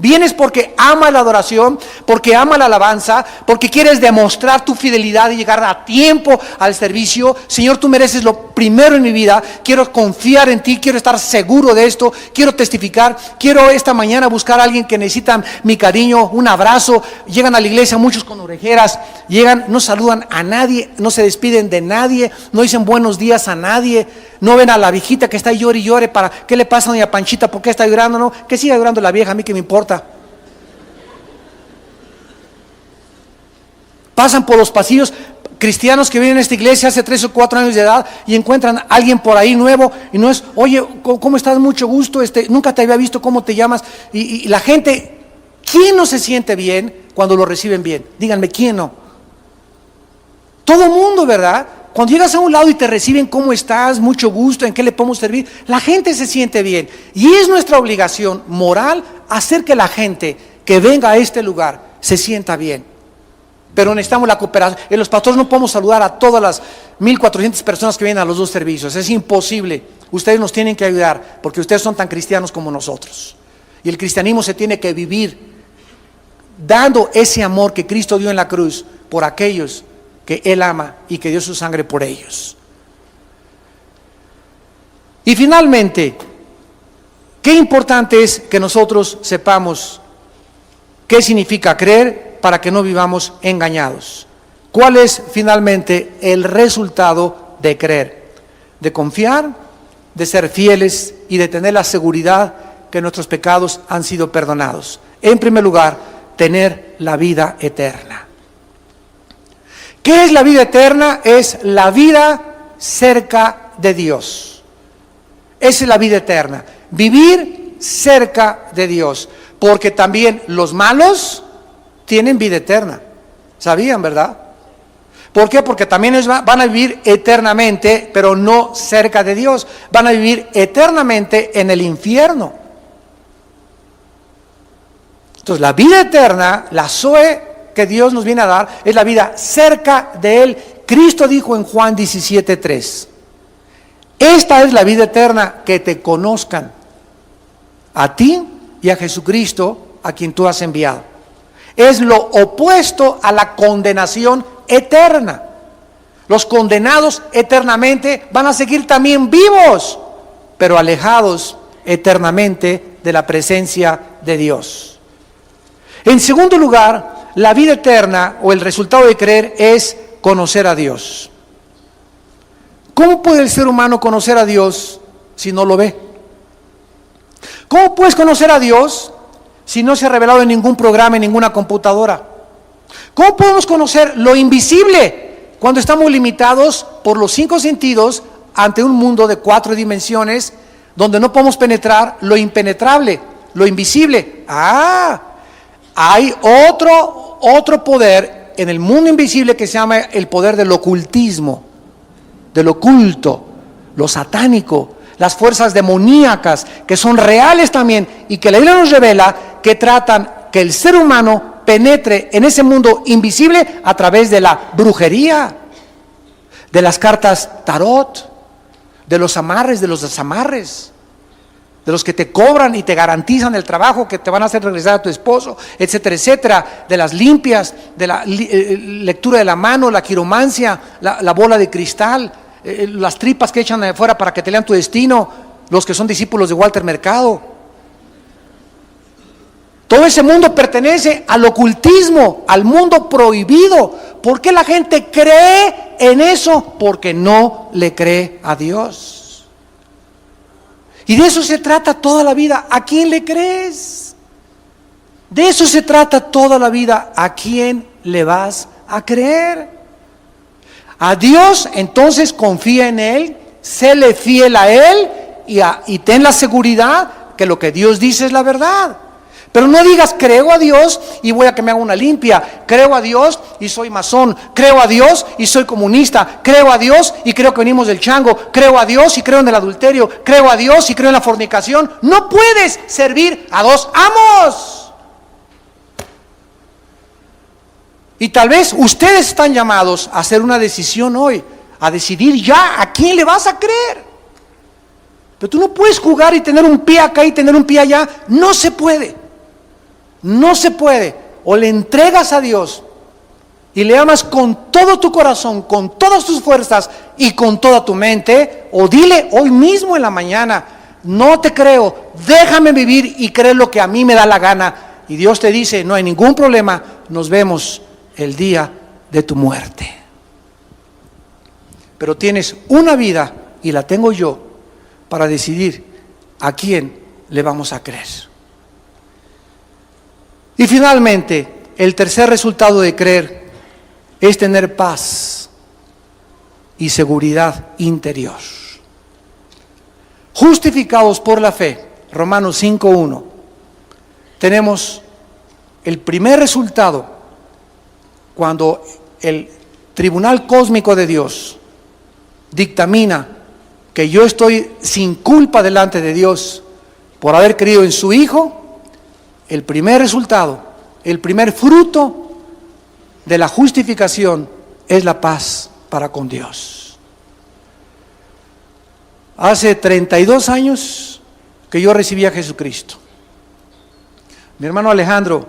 Vienes porque amas la adoración, porque amas la alabanza, porque quieres demostrar tu fidelidad y llegar a tiempo al servicio. Señor, tú mereces lo primero en mi vida. Quiero confiar en ti, quiero estar seguro de esto, quiero testificar. Quiero esta mañana buscar a alguien que necesita mi cariño, un abrazo. Llegan a la iglesia muchos con orejeras, llegan, no saludan a nadie, no se despiden de nadie, no dicen buenos días a nadie. No ven a la viejita que está llore y llore para ¿qué le pasa a doña Panchita? ¿Por qué está llorando? No, que siga llorando la vieja, a mí que me importa. Pasan por los pasillos cristianos que vienen a esta iglesia hace 3 o 4 años de edad y encuentran a alguien por ahí nuevo y no es, oye, ¿cómo estás? Mucho gusto, nunca te había visto, ¿cómo te llamas? Y la gente, ¿quién no se siente bien cuando lo reciben bien? Díganme, ¿quién no? Todo mundo, ¿verdad? Cuando llegas a un lado y te reciben, ¿cómo estás? Mucho gusto, ¿en qué le podemos servir? La gente se siente bien. Y es nuestra obligación moral hacer que la gente que venga a este lugar se sienta bien. Pero necesitamos la cooperación. Los pastores no podemos saludar a todas las 1,400 personas que vienen a los 2 servicios. Es imposible. Ustedes nos tienen que ayudar porque ustedes son tan cristianos como nosotros. Y el cristianismo se tiene que vivir dando ese amor que Cristo dio en la cruz por aquellos que Él ama y que dio su sangre por ellos. Y finalmente, qué importante es que nosotros sepamos qué significa creer para que no vivamos engañados. ¿Cuál es finalmente el resultado de creer? De confiar, de ser fieles y de tener la seguridad que nuestros pecados han sido perdonados. En primer lugar, tener la vida eterna. ¿Qué es la vida eterna? Es la vida cerca de Dios. Esa es la vida eterna. Vivir cerca de Dios. Porque también los malos tienen vida eterna. ¿Sabían, verdad? ¿Por qué? Porque también ellos van a vivir eternamente, pero no cerca de Dios. Van a vivir eternamente en el infierno. Entonces, la vida eterna, la Zoe que Dios nos viene a dar, es la vida cerca de Él. Cristo dijo en Juan 17:3, esta es la vida eterna, que te conozcan a ti y a Jesucristo, a quien tú has enviado. Es lo opuesto a la condenación eterna. Los condenados eternamente van a seguir también vivos, pero alejados eternamente de la presencia de Dios. En segundo lugar, la vida eterna o el resultado de creer es conocer a Dios. ¿Cómo puede el ser humano conocer a Dios si no lo ve? ¿Cómo puedes conocer a Dios si no se ha revelado en ningún programa, en ninguna computadora? ¿Cómo podemos conocer lo invisible cuando estamos limitados por los 5 sentidos ante un mundo de 4 dimensiones donde no podemos penetrar lo impenetrable, lo invisible? Hay otro poder en el mundo invisible que se llama el poder del ocultismo, del oculto, lo satánico, las fuerzas demoníacas que son reales también y que la Biblia nos revela que tratan que el ser humano penetre en ese mundo invisible a través de la brujería, de las cartas tarot, de los amarres, de los desamarres. de los que te cobran y te garantizan el trabajo, que te van a hacer regresar a tu esposo, etcétera, etcétera, de las limpias, de la lectura de la mano, la quiromancia, la bola de cristal, las tripas que echan de afuera para que te lean tu destino, los que son discípulos de Walter Mercado. Todo ese mundo pertenece al ocultismo, al mundo prohibido. ¿Por qué la gente cree en eso? Porque no le cree a Dios. Y de eso se trata toda la vida. ¿A quién le crees? De eso se trata toda la vida. ¿A quién le vas a creer? A Dios, entonces confía en Él, séle fiel a Él y ten la seguridad que lo que Dios dice es la verdad. Pero no digas, creo a Dios y voy a que me haga una limpia, creo a Dios y soy masón, creo a Dios y soy comunista, creo a Dios y creo que venimos del chango, creo a Dios y creo en el adulterio, creo a Dios y creo en la fornicación. No puedes servir a dos amos. Y tal vez ustedes están llamados a hacer una decisión hoy, a decidir ya a quién le vas a creer. Pero tú no puedes jugar y tener un pie acá y tener un pie allá. No se puede. No se puede. O le entregas a Dios y le amas con todo tu corazón, con todas tus fuerzas y con toda tu mente, o dile hoy mismo en la mañana, no te creo, déjame vivir y creer lo que a mí me da la gana. Y Dios te dice, no hay ningún problema, nos vemos el día de tu muerte. Pero tienes una vida, y la tengo yo, para decidir a quién le vamos a creer. Y finalmente, el tercer resultado de creer es tener paz y seguridad interior. Justificados por la fe, Romanos 5:1, tenemos el primer resultado cuando el tribunal cósmico de Dios dictamina que yo estoy sin culpa delante de Dios por haber creído en su Hijo. El primer resultado, el primer fruto de la justificación es la paz para con Dios. Hace 32 años que yo recibí a Jesucristo. Mi hermano Alejandro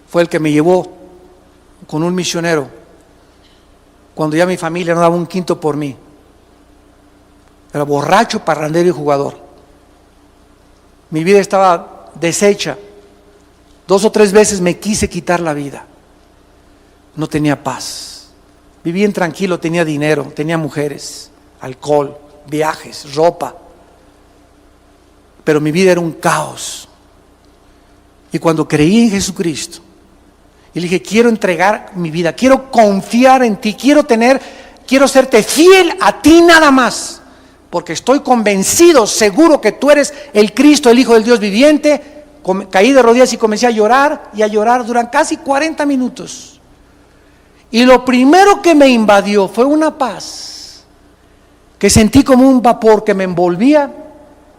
fue el que me llevó con un misionero cuando ya mi familia no daba un quinto por mí. Era borracho, parrandero y jugador. Mi vida estaba deshecha. 2 o 3 veces me quise quitar la vida. No tenía paz. Vivía intranquilo, tenía dinero, tenía mujeres, alcohol, viajes, ropa. Pero mi vida era un caos. Y cuando creí en Jesucristo, y le dije, quiero entregar mi vida, quiero confiar en ti, quiero serte fiel a ti nada más. Porque estoy convencido, seguro que tú eres el Cristo, el Hijo del Dios viviente. Caí de rodillas y comencé a llorar durante casi 40 minutos. Y lo primero que me invadió fue una paz que sentí como un vapor que me envolvía,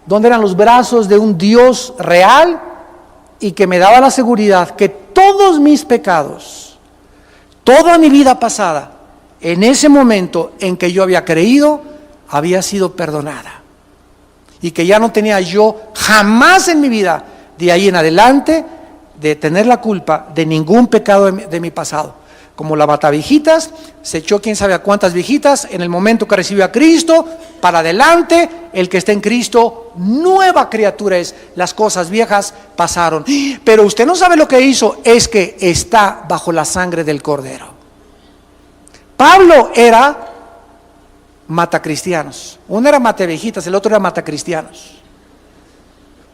donde eran los brazos de un Dios real y que me daba la seguridad que todos mis pecados, toda mi vida pasada, en ese momento en que yo había creído, había sido perdonada. Y que ya no tenía yo jamás en mi vida, de ahí en adelante, de tener la culpa de ningún pecado de mi pasado. Como la mataviejitas, se echó quién sabe a cuántas viejitas, en el momento que recibió a Cristo, para adelante, el que está en Cristo, nueva criatura es, las cosas viejas pasaron. Pero usted no sabe lo que hizo, es que está bajo la sangre del Cordero. Pablo era matacristianos, uno era mataviejitas, el otro era matacristianos.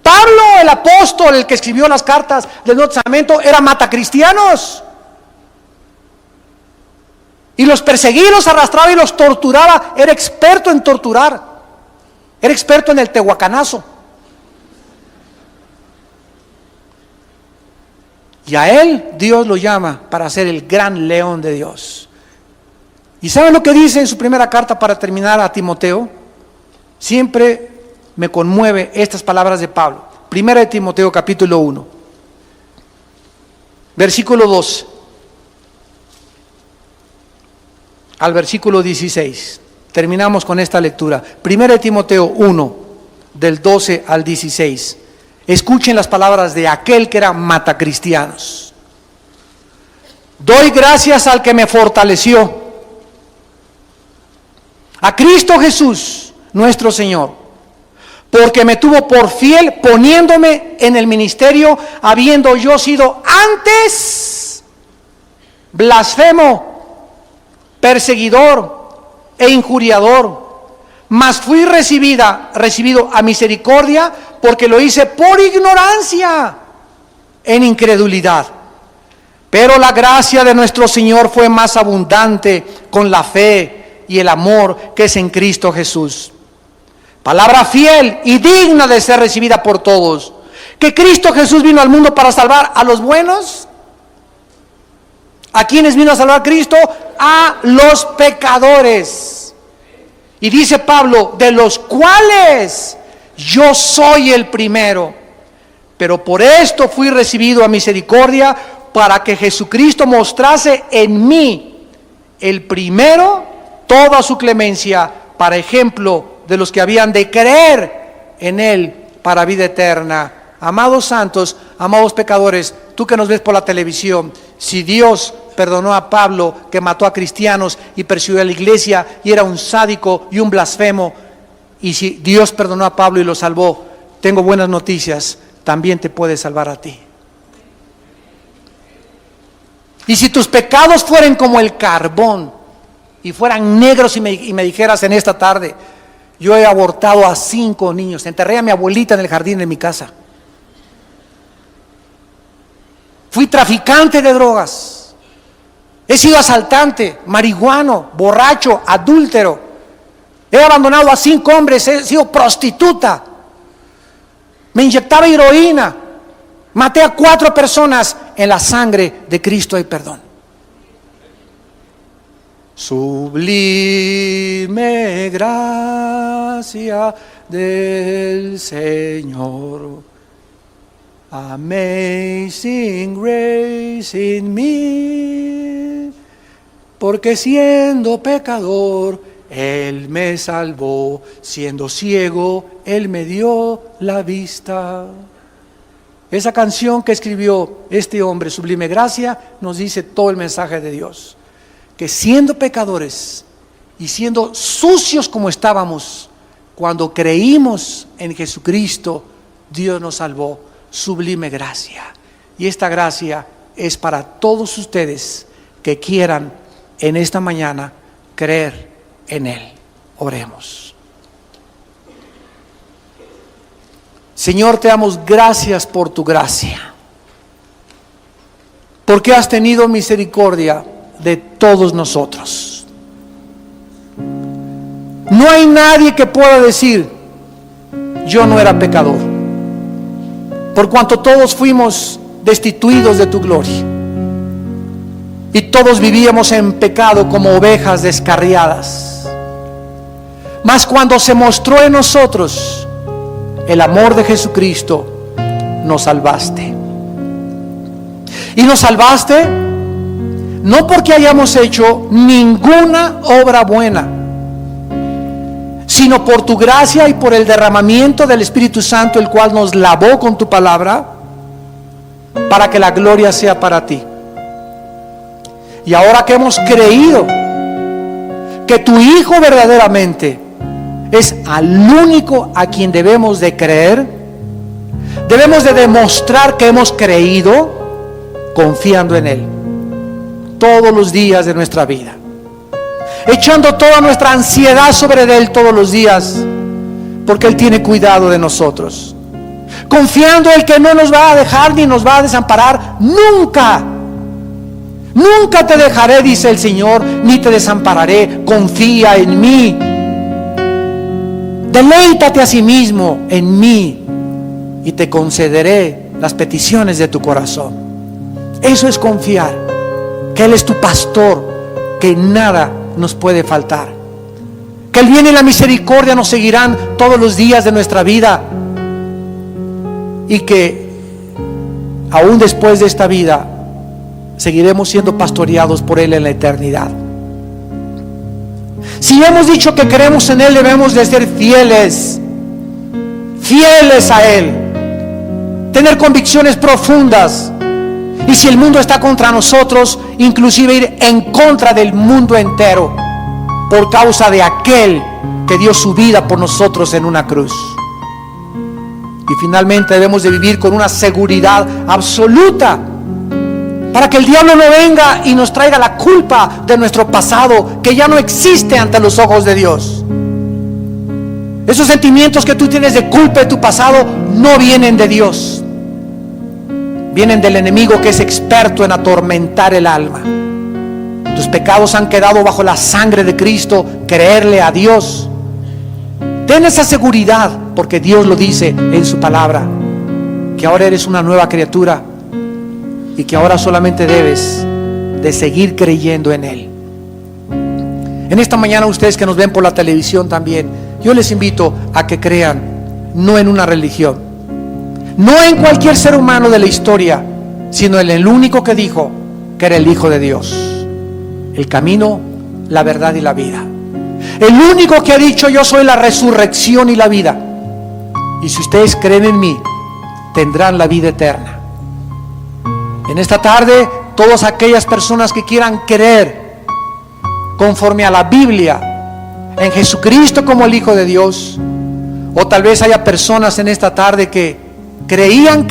Pablo, el apóstol, el que escribió las cartas del Nuevo Testamento, era matacristianos. Y los perseguía, los arrastraba y los torturaba. Era experto en torturar. Era experto en el tehuacanazo. Y a él Dios lo llama para ser el gran león de Dios. ¿Y saben lo que dice en su primera carta para terminar a Timoteo? Siempre me conmueve estas palabras de Pablo. Primera de Timoteo capítulo 1, versículo 2 al versículo 16. Terminamos con esta lectura. Primera de Timoteo 1, del 12 al 16. Escuchen las palabras de aquel que era matacristianos. Doy gracias al que me fortaleció, a Cristo Jesús, nuestro Señor, porque me tuvo por fiel poniéndome en el ministerio, habiendo yo sido antes blasfemo, perseguidor e injuriador, mas fui recibido a misericordia, porque lo hice por ignorancia, en incredulidad. Pero la gracia de nuestro Señor fue más abundante con la fe y el amor que es en Cristo Jesús. Palabra fiel y digna de ser recibida por todos, que Cristo Jesús vino al mundo para salvar a los buenos. ¿A quiénes vino a salvar Cristo? A los pecadores. Y dice Pablo, de los cuales yo soy el primero. Pero por esto fui recibido a misericordia, para que Jesucristo mostrase en mí el primero toda su clemencia, para ejemplo de los que habían de creer en Él para vida eterna. Amados santos, amados pecadores, tú que nos ves por la televisión, si Dios perdonó a Pablo, que mató a cristianos y persiguió a la iglesia y era un sádico y un blasfemo, y si Dios perdonó a Pablo y lo salvó, tengo buenas noticias, también te puede salvar a ti. Y si tus pecados fueren como el carbón y fueran negros, y me dijeras en esta tarde, yo he abortado a 5 niños, enterré a mi abuelita en el jardín de mi casa, fui traficante de drogas, he sido asaltante, marihuano, borracho, adúltero, he abandonado a 5 hombres, he sido prostituta, me inyectaba heroína, maté a 4 personas, en la sangre de Cristo hay perdón. Sublime gracia del Señor, amazing grace in me, porque siendo pecador Él me salvó, siendo ciego Él me dio la vista. Esa canción que escribió este hombre, Sublime Gracia, nos dice todo el mensaje de Dios. Que siendo pecadores y siendo sucios como estábamos, cuando creímos en Jesucristo, Dios nos salvó. Sublime gracia. Y esta gracia es para todos ustedes que quieran en esta mañana creer en Él. Oremos. Señor, te damos gracias por tu gracia, porque has tenido misericordia de todos nosotros. No hay nadie que pueda decir, yo no era pecador, por cuanto todos fuimos destituidos de tu gloria, y todos vivíamos en pecado como ovejas descarriadas. Mas cuando se mostró en nosotros el amor de Jesucristo, nos salvaste. Y nos salvaste no porque hayamos hecho ninguna obra buena, sino por tu gracia y por el derramamiento del Espíritu Santo, el cual nos lavó con tu palabra, para que la gloria sea para ti. Y ahora que hemos creído que tu Hijo verdaderamente es al único a quien debemos de creer, debemos de demostrar que hemos creído confiando en Él todos los días de nuestra vida, echando toda nuestra ansiedad sobre Él todos los días, porque Él tiene cuidado de nosotros, confiando en que no nos va a dejar ni nos va a desamparar nunca. Nunca te dejaré, dice el Señor, ni te desampararé. Confía en mí. Deleítate a sí mismo en mí y te concederé las peticiones de tu corazón. Eso es confiar, que Él es tu pastor, que nada nos puede faltar, que el bien y la misericordia nos seguirán todos los días de nuestra vida, y que aún después de esta vida seguiremos siendo pastoreados por Él en la eternidad. Si hemos dicho que creemos en Él, debemos de ser fieles. fieles a Él, tener convicciones profundas. Y si el mundo está contra nosotros, inclusive ir en contra del mundo entero, por causa de aquel que dio su vida por nosotros en una cruz. Y finalmente debemos de vivir con una seguridad absoluta, para que el diablo no venga y nos traiga la culpa de nuestro pasado, que ya no existe ante los ojos de Dios. Esos sentimientos que tú tienes de culpa de tu pasado no vienen de Dios, vienen del enemigo, que es experto en atormentar el alma. Tus pecados han quedado bajo la sangre de Cristo. Creerle a Dios, ten esa seguridad, porque Dios lo dice en su palabra, que ahora eres una nueva criatura y que ahora solamente debes de seguir creyendo en Él. En esta mañana, ustedes que nos ven por la televisión también, yo les invito a que crean no en una religión, no en cualquier ser humano de la historia, sino en el único que dijo que era el Hijo de Dios, el camino, la verdad y la vida. El único que ha dicho: yo soy la resurrección y la vida. Y si ustedes creen en mí, tendrán la vida eterna. En esta tarde, todas aquellas personas que quieran creer conforme a la Biblia en Jesucristo como el Hijo de Dios, o tal vez haya personas en esta tarde que creían,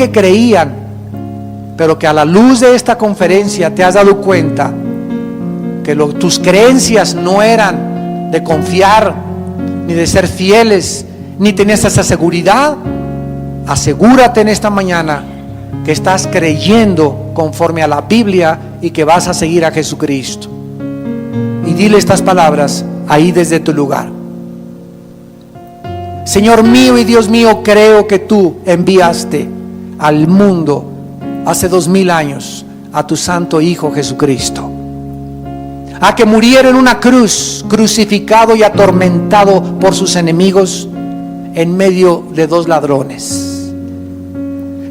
pero que a la luz de esta conferencia te has dado cuenta que tus creencias no eran de confiar, ni de ser fieles, ni tenías esa seguridad. Asegúrate en esta mañana que estás creyendo conforme a la Biblia y que vas a seguir a Jesucristo. Y dile estas palabras ahí desde tu lugar: Señor mío y Dios mío, creo que tú enviaste al mundo hace 2000 años a tu santo Hijo Jesucristo, a que muriera en una cruz, crucificado y atormentado por sus enemigos en medio de 2 ladrones.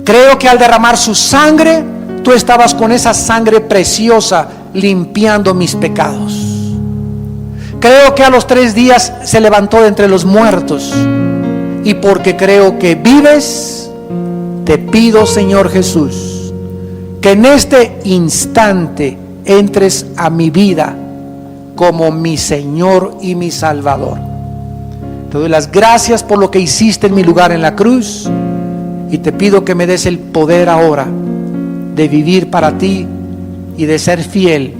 Creo que al derramar su sangre, tú estabas con esa sangre preciosa limpiando mis pecados. Creo que a los 3 días se levantó de entre los muertos. Y porque creo que vives, te pido, Señor Jesús, que en este instante entres a mi vida como mi Señor y mi Salvador. Te doy las gracias por lo que hiciste en mi lugar en la cruz, y te pido que me des el poder ahora de vivir para ti y de ser fiel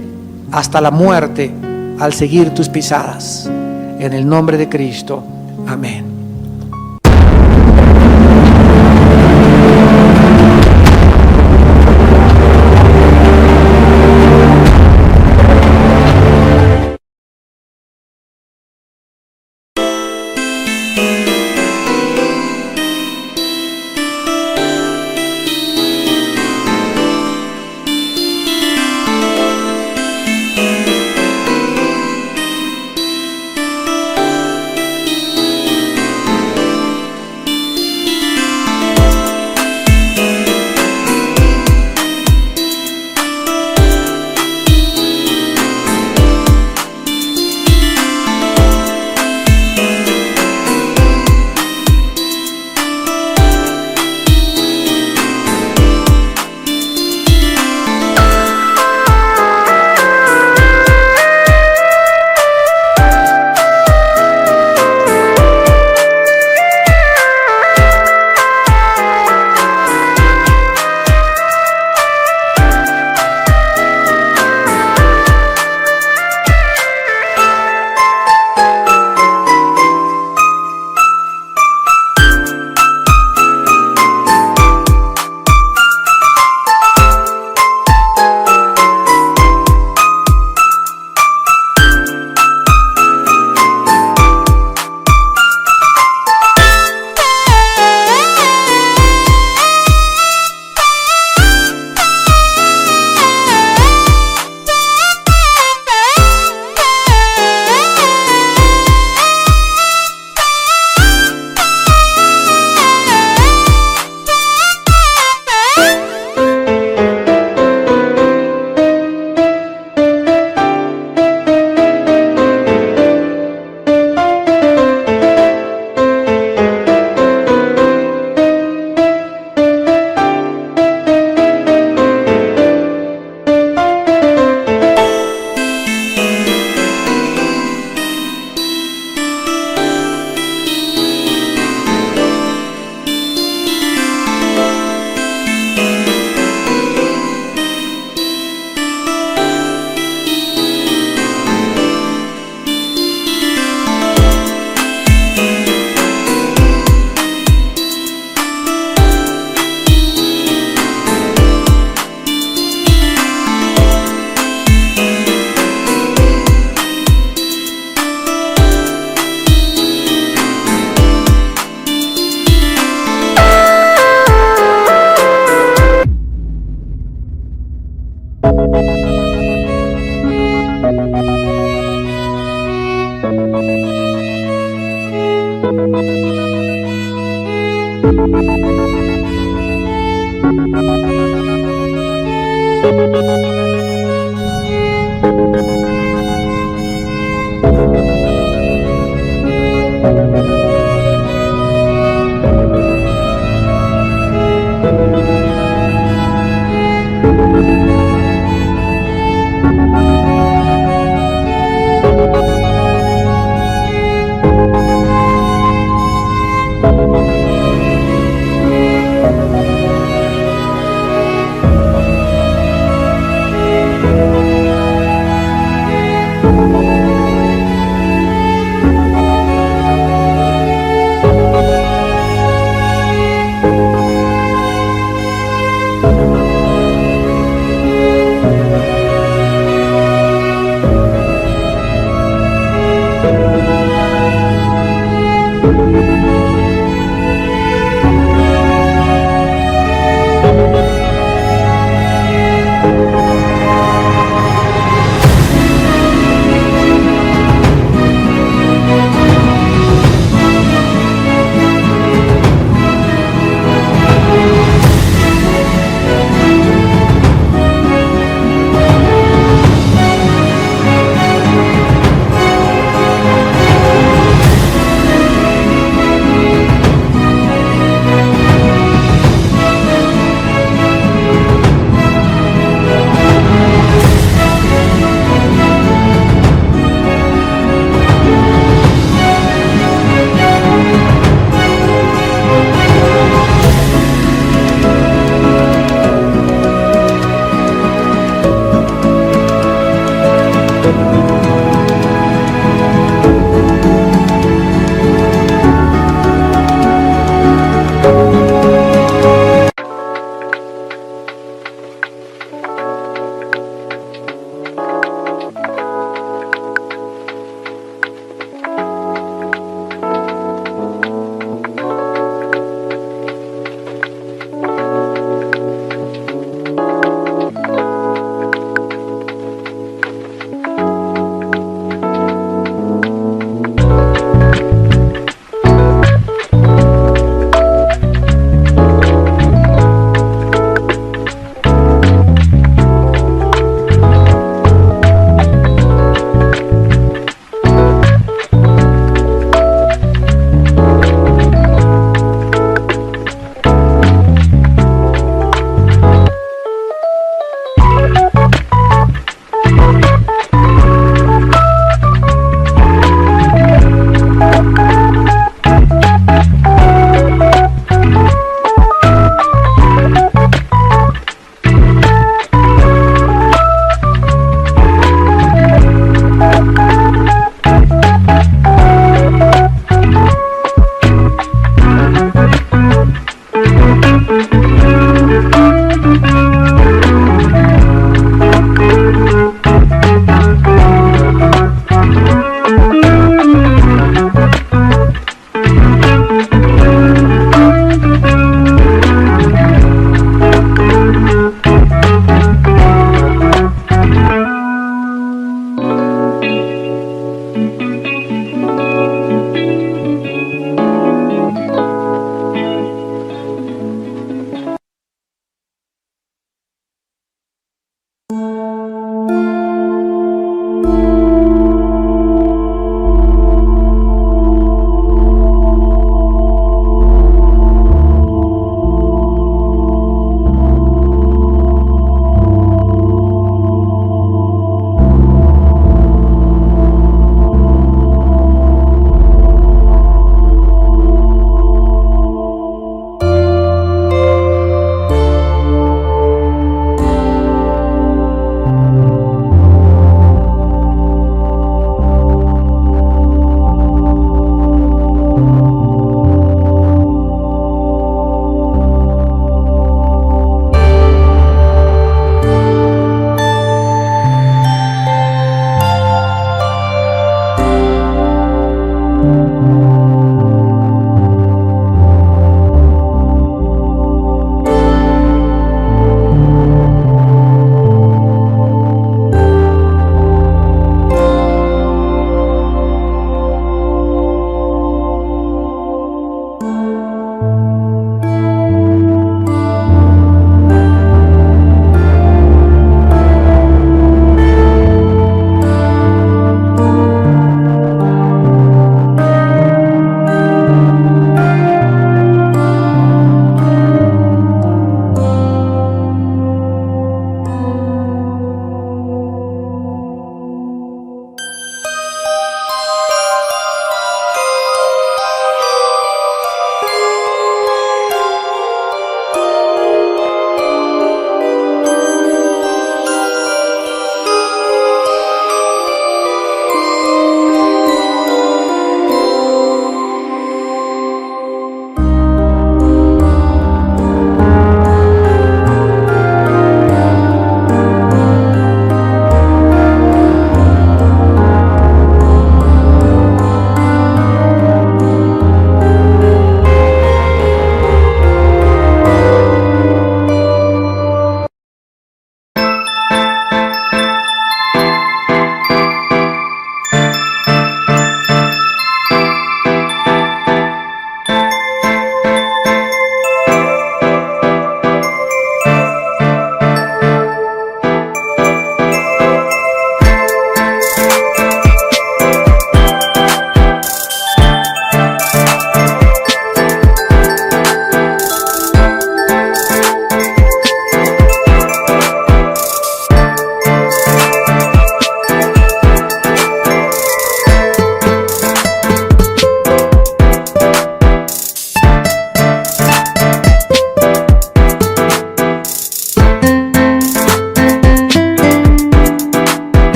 hasta la muerte al seguir tus pisadas. En el nombre de Cristo, amén.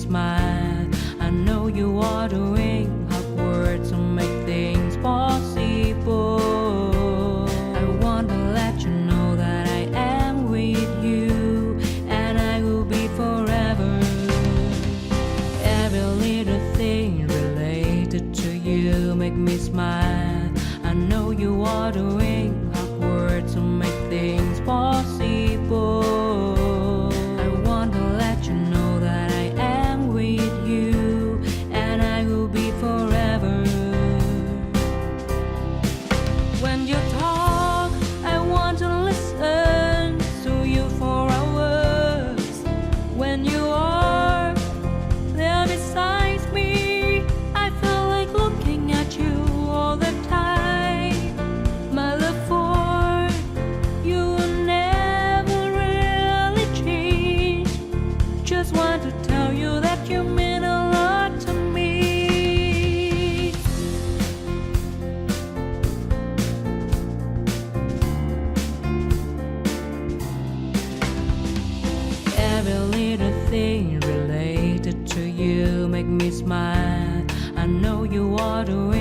smile. I know you are doing hard work to make things possible. I want to let you know that I am with you, and I will be forever. Every little thing related to you make me smile. I know you are doing hard work to make things possible. I want to let you know that I am with you, and I will be forever. When you talk, I want to listen to you for hours. When you are there beside me, I feel like looking at you all the time. My love for you will never really change. Just want to tell you that you mean a lot to me. Every little thing related to you make me smile. I know you are doing